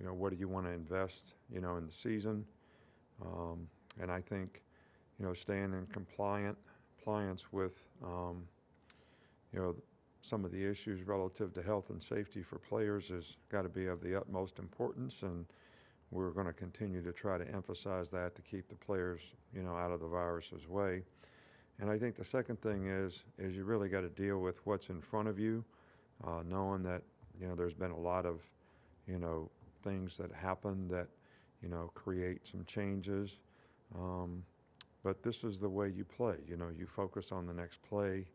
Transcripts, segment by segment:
what do you want to invest, in the season? And I think, staying in compliance with, you know, some of the issues relative to health and safety for players has got to be of the utmost importance, and we're going to continue to try to emphasize that to keep the players, out of the virus's way. And I think the second thing is you really got to deal with what's in front of you, knowing that, there's been a lot of, things that happen that, create some changes. But this is the way you play. You focus on the next play,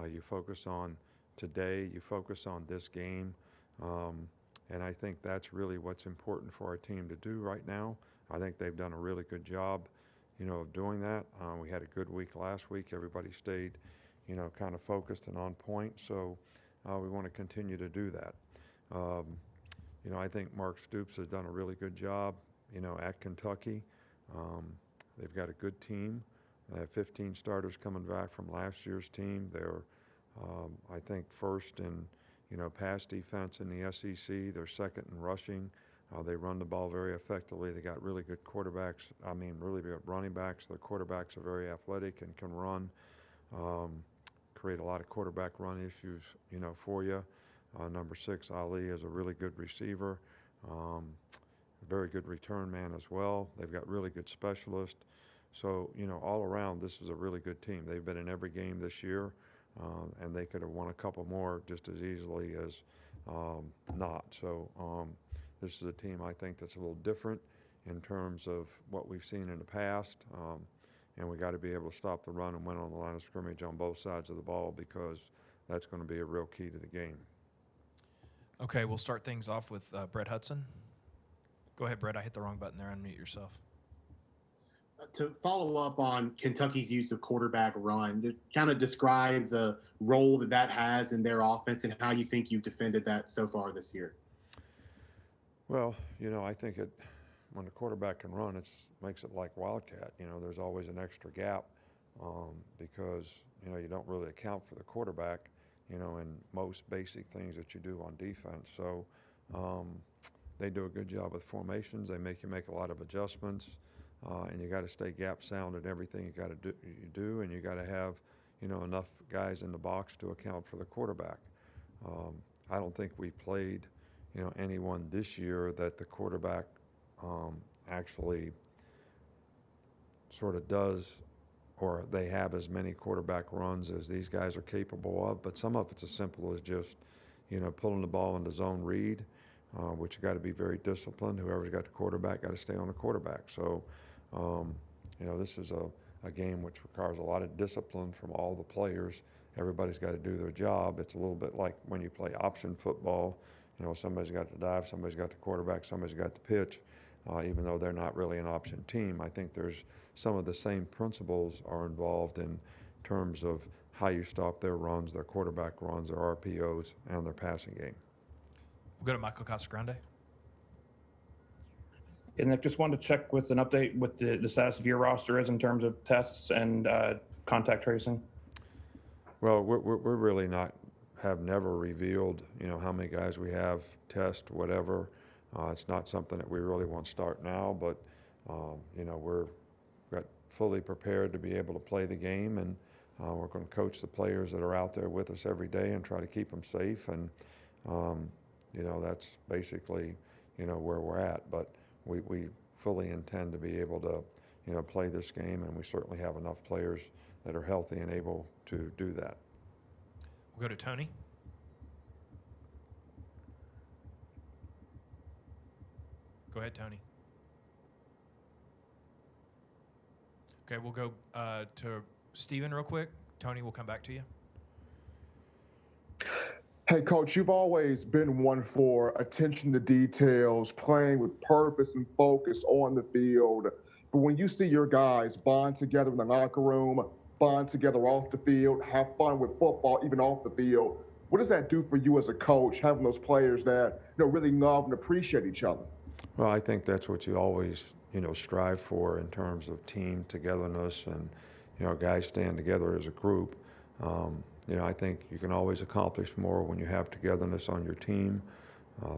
you focus on today, you focus on this game. And I think that's really what's important for our team to do right now. I think they've done a really good job, of doing that. We had a good week last week. Everybody stayed, kind of focused and on point. So we want to continue to do that. Um, I think Mark Stoops has done a really good job, at Kentucky. Um, they've got a good team. They have 15 starters coming back from last year's team. They're, I think, first in, pass defense in the SEC. They're second in rushing. They run the ball very effectively. They got really good quarterbacks. I mean, really good running backs. Their quarterbacks are very athletic and can run, um, create a lot of quarterback run issues, for you. Number 6, Ali, is a really good receiver, very good return man as well. They've got really good specialists. So, all around, this is a really good team. They've been in every game this year, and they could have won a couple more just as easily as not. So this is a team, I think, that's a little different in terms of what we've seen in the past. And we got to be able to stop the run and win on the line of scrimmage on both sides of the ball, because that's going to be a real key to the game. Okay, we'll start things off with Brett Hudson. Go ahead, Brett. I hit the wrong button there. Unmute yourself. To follow up on Kentucky's use of quarterback run, to kind of describe the role that has in their offense and how you think you've defended that so far this year. Well, I think when the quarterback can run, it makes it like Wildcat. There's always an extra gap, because, you don't really account for the quarterback, in most basic things that you do on defense. So they do a good job with formations. They make you make a lot of adjustments, and you got to stay gap sound in everything you do, and you got to have, enough guys in the box to account for the quarterback. I don't think we played, anyone this year that the quarterback actually sort of does, or they have as many quarterback runs as these guys are capable of. But some of it's as simple as just, pulling the ball into zone read, which you got to be very disciplined. Whoever's got the quarterback got to stay on the quarterback. So, this is a game which requires a lot of discipline from all the players. Everybody's got to do their job. It's a little bit like when you play option football. Somebody's got to dive, somebody's got the quarterback, somebody's got the pitch. Even though they're not really an option team, I think there's some of the same principles are involved in terms of how you stop their runs, their quarterback runs, their RPOs, and their passing game. We'll go to Michael Casagrande. And I just wanted to check with an update what the status of your roster is in terms of tests and contact tracing. Well, we're really have never revealed, how many guys we have, test, whatever. It's not something that we really want to start now, but, we're got fully prepared to be able to play the game, and we're going to coach the players that are out there with us every day and try to keep them safe. And, that's basically, where we're at. But we fully intend to be able to, play this game, and we certainly have enough players that are healthy and able to do that. We'll go to Tony. Go ahead, Tony. Okay, we'll go to Steven real quick. Tony, we'll come back to you. Hey, Coach, you've always been one for attention to details, playing with purpose and focus on the field. But when you see your guys bond together in the locker room, bond together off the field, have fun with football, even off the field, what does that do for you as a coach, having those players that really love and appreciate each other? Well, I think that's what you always, strive for in terms of team togetherness and, guys staying together as a group. I think you can always accomplish more when you have togetherness on your team.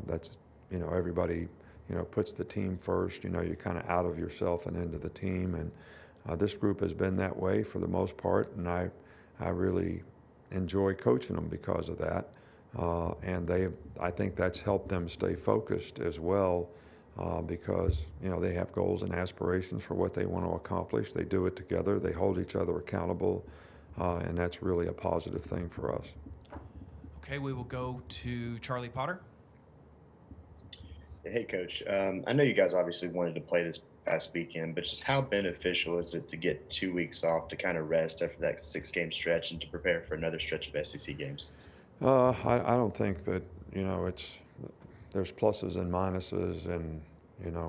That's, everybody, puts the team first. You're kind of out of yourself and into the team. And this group has been that way for the most part, and I really enjoy coaching them because of that. And I think that's helped them stay focused as well, because they have goals and aspirations for what they want to accomplish. They do it together. They hold each other accountable, and that's really a positive thing for us. Okay, we will go to Charlie Potter. Hey, Coach. I know you guys obviously wanted to play this past weekend, but just how beneficial is it to get 2 weeks off to kind of rest after that 6-game stretch and to prepare for another stretch of SEC games? I don't think that, there's pluses and minuses, and,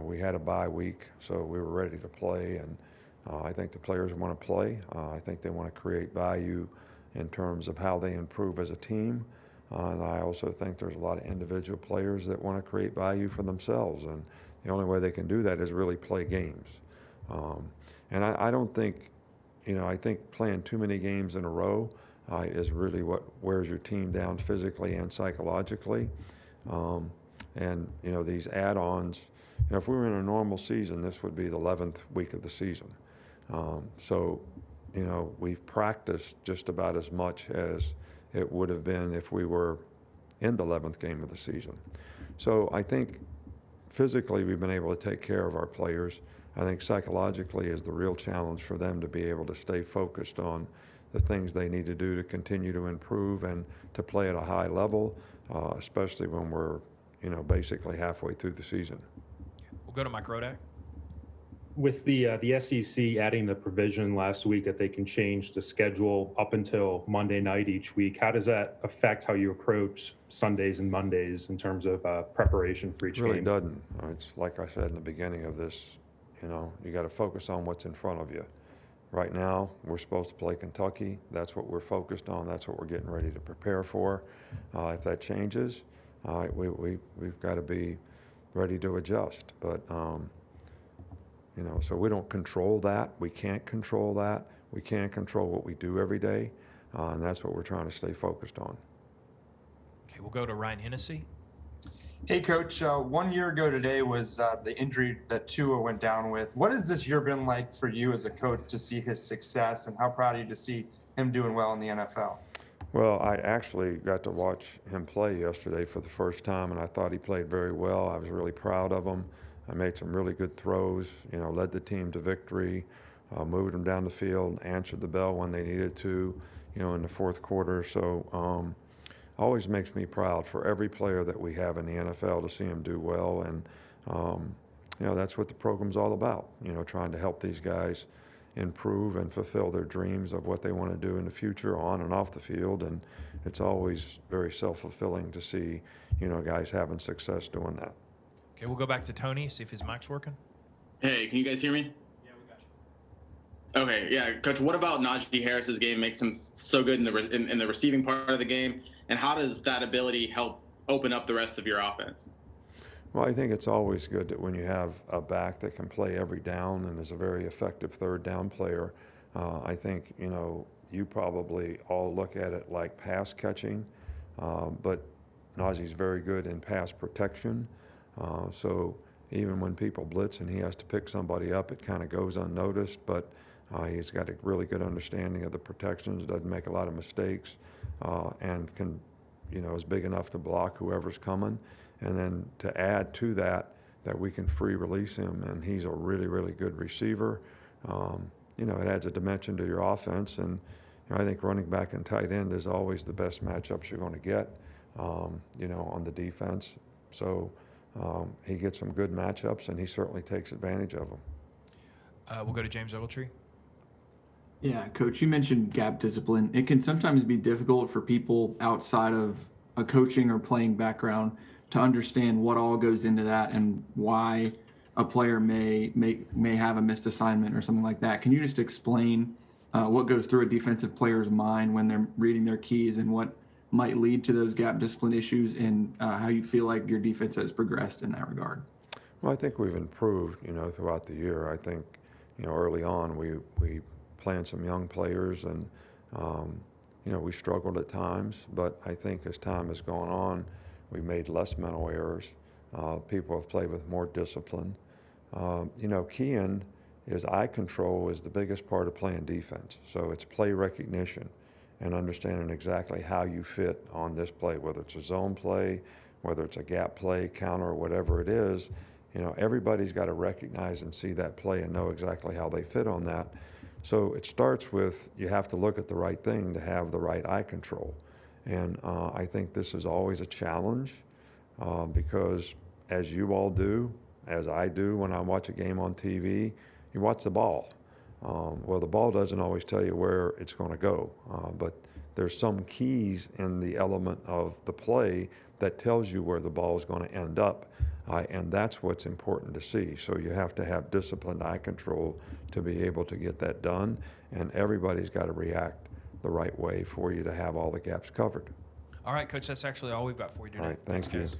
we had a bye week, so we were ready to play, and I think the players want to play. I think they want to create value in terms of how they improve as a team. And I also think there's a lot of individual players that want to create value for themselves, and the only way they can do that is really play games. And I don't think, I think playing too many games in a row is really what wears your team down physically and psychologically. And these add-ons, if we were in a normal season, this would be the 11th week of the season. So we've practiced just about as much as it would have been if we were in the 11th game of the season. So I think physically we've been able to take care of our players. I think psychologically is the real challenge for them to be able to stay focused on the things they need to do to continue to improve and to play at a high level, especially when we're, basically halfway through the season. We'll go to Mike Rodak. With the SEC adding the provision last week that they can change the schedule up until Monday night each week, how does that affect how you approach Sundays and Mondays in terms of preparation for each It really game? doesn't. It's like I said in the beginning of this, you got to focus on what's in front of you. Right now, we're supposed to play Kentucky. That's what we're focused on. That's what we're getting ready to prepare for. If that changes, we've got to be ready to adjust. But so we don't control that. We can't control that. We can't control what we do every day, and that's what we're trying to stay focused on. Okay, we'll go to Ryan Hennessy. Hey, Coach. 1 year ago today was the injury that Tua went down with. What has this year been like for you as a coach to see his success, and how proud are you to see him doing well in the NFL? Well, I actually got to watch him play yesterday for the first time, and I thought he played very well. I was really proud of him. I made some really good throws, led the team to victory, moved them down the field, answered the bell when they needed to, in the fourth quarter. So always makes me proud for every player that we have in the NFL to see him do well. And, that's what the program's all about, trying to help these guys improve and fulfill their dreams of what they want to do in the future on and off the field. And it's always very self-fulfilling to see, guys having success doing that. Okay, we'll go back to Tony, see if his mic's working. Hey, can you guys hear me? Yeah, we got you. Okay, yeah, Coach. What about Najee Harris's game makes him so good in the receiving part of the game, and how does that ability help open up the rest of your offense? Well, I think it's always good that when you have a back that can play every down and is a very effective third down player, I think, you probably all look at it like pass catching, but Najee's very good in pass protection. So even when people blitz and he has to pick somebody up, it kind of goes unnoticed, but he's got a really good understanding of the protections, doesn't make a lot of mistakes, and can, is big enough to block whoever's coming. And then to add to that we can free release him, and he's a really, really good receiver. It adds a dimension to your offense, and I think running back and tight end is always the best matchups you're going to get, on the defense. So he gets some good matchups, and he certainly takes advantage of them. We'll go to James Ogletree. Yeah, Coach, you mentioned gap discipline. It can sometimes be difficult for people outside of a coaching or playing background to understand what all goes into that and why a player may have a missed assignment or something like that. Can you just explain what goes through a defensive player's mind when they're reading their keys and what might lead to those gap discipline issues, and how you feel like your defense has progressed in that regard? Well, I think we've improved, throughout the year. I think, early on we planned some young players, and, we struggled at times, but I think as time has gone on, we made less mental errors. People have played with more discipline. Keying is eye control is the biggest part of playing defense. So it's play recognition and understanding exactly how you fit on this play, whether it's a zone play, whether it's a gap play, counter, or whatever it is. Everybody's got to recognize and see that play and know exactly how they fit on that. So it starts with you have to look at the right thing to have the right eye control. And I think this is always a challenge because as you all do, as I do when I watch a game on TV, you watch the ball. Well, the ball doesn't always tell you where it's going to go, but there's some keys in the element of the play that tells you where the ball is going to end up, and that's what's important to see. So you have to have disciplined eye control to be able to get that done, and everybody's got to react the right way for you to have all the gaps covered. All right, Coach, that's actually all we've got for you today. All right, thank you. Guys.